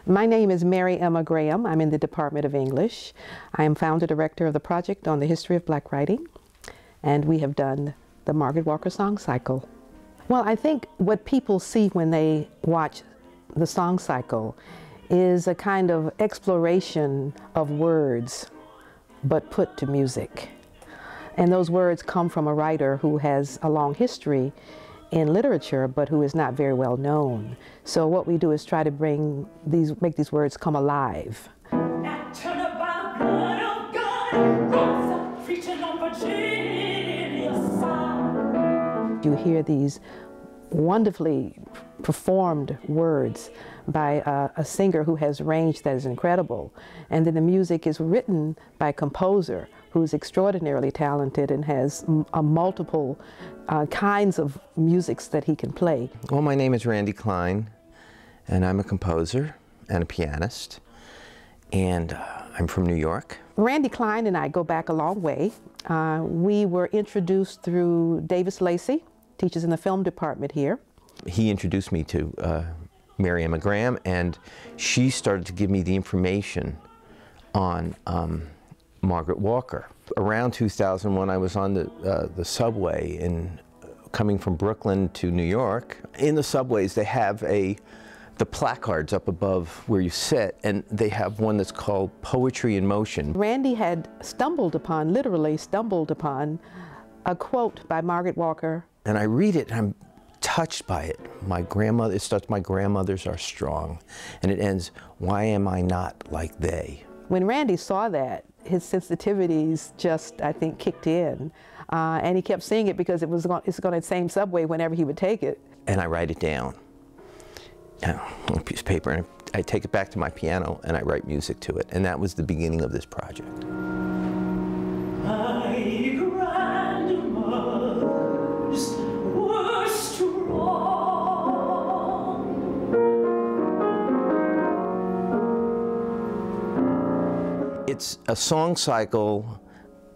My name is Maryemma Graham. I'm in the Department of English. I am founder director of the Project on the History of Black Writing, and we have done the Margaret Walker Song Cycle. Well, I think what people see when they watch the Song Cycle is a kind of exploration of words, but put to music. And those words come from a writer who has a long history in literature, but who is not very well known. So what we do is try to make these words come alive. You hear these wonderfully performed words by a singer who has range that is incredible. And then the music is written by a composer who's extraordinarily talented and has multiple kinds of musics that he can play. Well, my name is Randy Klein, and I'm a composer and a pianist, and I'm from New York. Randy Klein and I go back a long way. We were introduced through Davis Lacey, teaches in the film department here. He introduced me to Maryemma Graham, and she started to give me the information on Margaret Walker. Around 2001, I was on the subway coming from Brooklyn to New York. In the subways, they have the placards up above where you sit, and they have one that's called Poetry in Motion. Randy had literally stumbled upon, a quote by Margaret Walker. And I read it, and I'm touched by it. It starts, "My grandmothers are strong," and it ends, "Why am I not like they?" When Randy saw that, his sensitivities just, I think, kicked in. And he kept seeing it because it's going to the same subway whenever he would take it. And I write it down on a piece of paper, and I take it back to my piano, and I write music to it. And that was the beginning of this project. It's a song cycle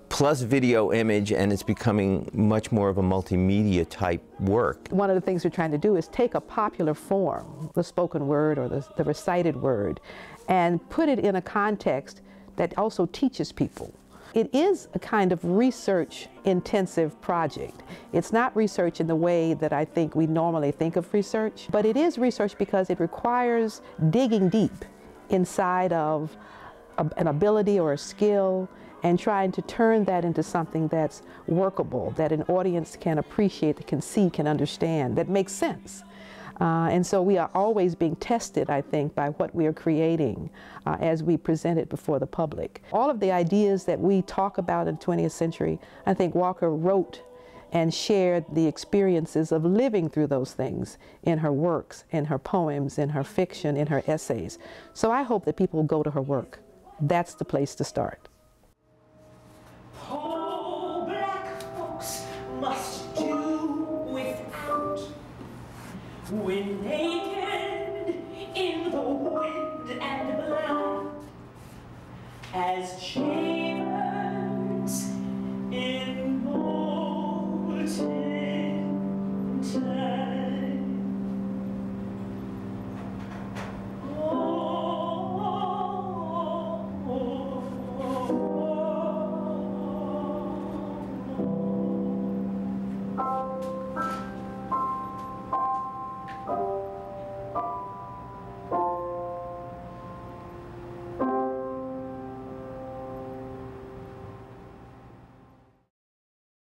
plus video image, and it's becoming much more of a multimedia type work. One of the things we're trying to do is take a popular form, the spoken word or the recited word, and put it in a context that also teaches people. It is a kind of research-intensive project. It's not research in the way that I think we normally think of research, but it is research because it requires digging deep inside of an ability or a skill and trying to turn that into something that's workable, that an audience can appreciate, that can see, can understand, that makes sense. And so we are always being tested, I think, by what we are creating as we present it before the public. All of the ideas that we talk about in the 20th century, I think Walker wrote and shared the experiences of living through those things in her works, in her poems, in her fiction, in her essays. So I hope that people go to her work. That's the place to start. Oh, black folks must do without when they